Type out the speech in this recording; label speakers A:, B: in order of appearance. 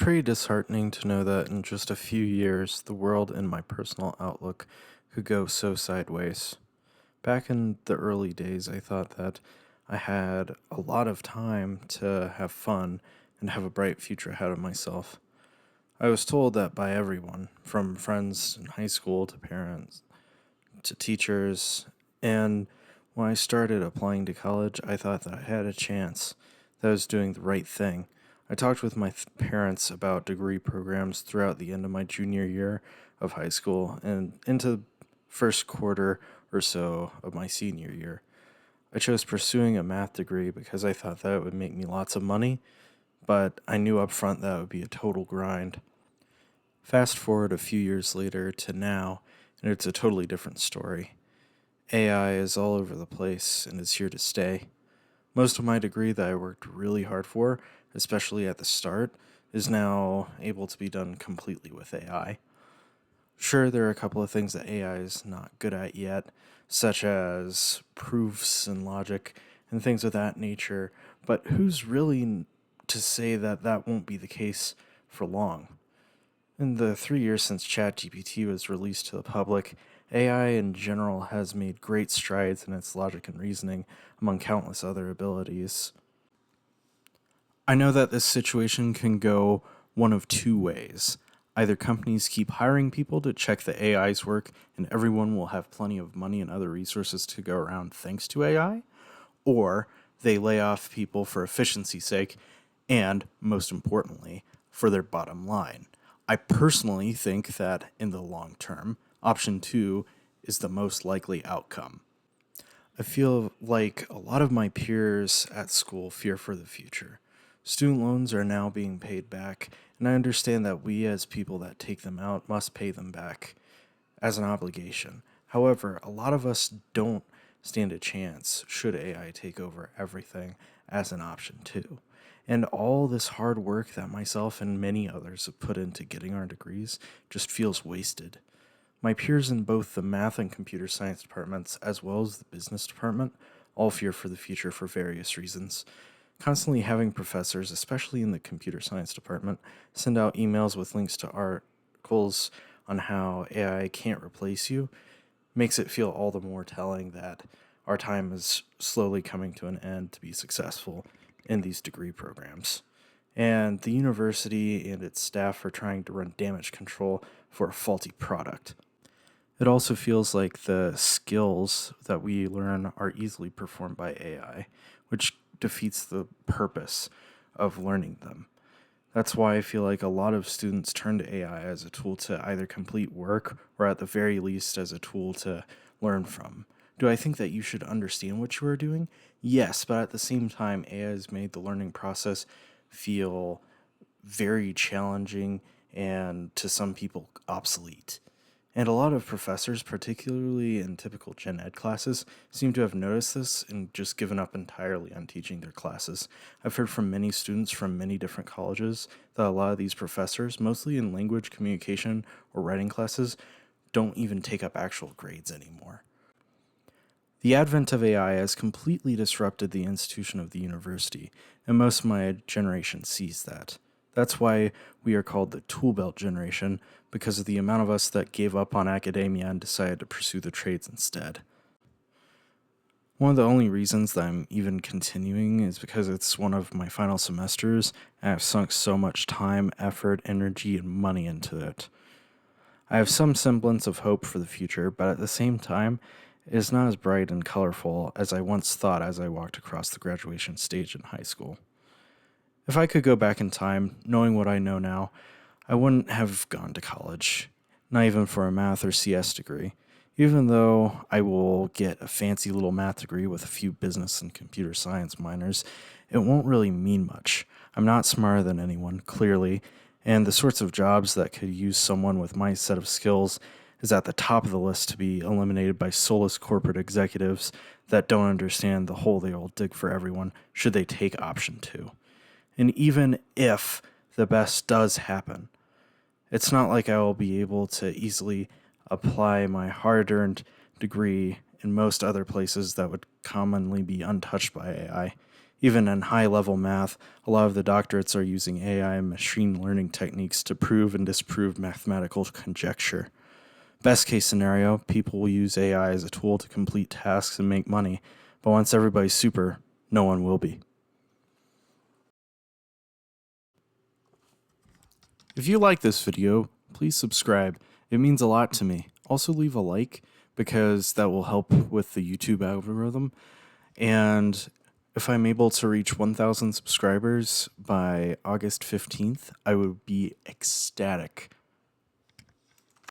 A: pretty disheartening to know that in just a few years, the world and my personal outlook could go so sideways. Back in the early days, I thought that I had a lot of time to have fun and have a bright future ahead of myself. I was told that by everyone, from friends in high school to parents to teachers, and when I started applying to college, I thought that I had a chance, that I was doing the right thing. I talked with my parents about degree programs throughout the end of my junior year of high school and into the first quarter or so of my senior year. I chose pursuing a math degree because I thought that it would make me lots of money, but I knew up front that it would be a total grind. Fast forward a few years later to now, and it's a totally different story. AI is all over the place and is here to stay. Most of my degree that I worked really hard for, especially at the start, is now able to be done completely with AI. Sure, there are a couple of things that AI is not good at yet, such as proofs and logic and things of that nature, but who's really to say that that won't be the case for long? In the 3 years since ChatGPT was released to the public, AI in general has made great strides in its logic and reasoning, among countless other abilities. I know that this situation can go one of two ways. Either companies keep hiring people to check the AI's work, and everyone will have plenty of money and other resources to go around thanks to AI, or they lay off people for efficiency's sake, and, most importantly, for their bottom line. I personally think that in the long term, option two is the most likely outcome. I feel like a lot of my peers at school fear for the future. Student loans are now being paid back, and I understand that we as people that take them out must pay them back as an obligation. However, a lot of us don't stand a chance should AI take over everything as an option too. And all this hard work that myself and many others have put into getting our degrees just feels wasted. My peers in both the math and computer science departments, as well as the business department, all fear for the future for various reasons. Constantly having professors, especially in the computer science department, send out emails with links to articles on how AI can't replace you makes it feel all the more telling that our time is slowly coming to an end to be successful in these degree programs. And the university and its staff are trying to run damage control for a faulty product. It also feels like the skills that we learn are easily performed by AI, which defeats the purpose of learning them. That's why I feel like a lot of students turn to AI as a tool to either complete work or at the very least as a tool to learn from. Do I think that you should understand what you are doing? Yes, but at the same time, AI has made the learning process feel very challenging and to some people obsolete. And a lot of professors, particularly in typical gen ed classes, seem to have noticed this and just given up entirely on teaching their classes. I've heard from many students from many different colleges that a lot of these professors, mostly in language communication or writing classes, don't even take up actual grades anymore. The advent of AI has completely disrupted the institution of the university, and most of my generation sees that. That's why we are called the tool belt generation, because of the amount of us that gave up on academia and decided to pursue the trades instead. One of the only reasons that I'm even continuing is because it's one of my final semesters, and I've sunk so much time, effort, energy, and money into it. I have some semblance of hope for the future, but at the same time, it is not as bright and colorful as I once thought as I walked across the graduation stage in high school. If I could go back in time, knowing what I know now, I wouldn't have gone to college, not even for a math or CS degree. Even though I will get a fancy little math degree with a few business and computer science minors, it won't really mean much. I'm not smarter than anyone, clearly, and the sorts of jobs that could use someone with my set of skills is at the top of the list to be eliminated by soulless corporate executives that don't understand the hole they will dig for everyone should they take option two. And even if the best does happen, it's not like I will be able to easily apply my hard earned degree in most other places that would commonly be untouched by AI. Even in high level math, a lot of the doctorates are using AI and machine learning techniques to prove and disprove mathematical conjecture. Best case scenario, people will use AI as a tool to complete tasks and make money, but once everybody's super, no one will be. If you like this video, please subscribe. It means a lot to me. Also leave a like because that will help with the YouTube algorithm. And if I'm able to reach 1,000 subscribers by August 15th, I would be ecstatic.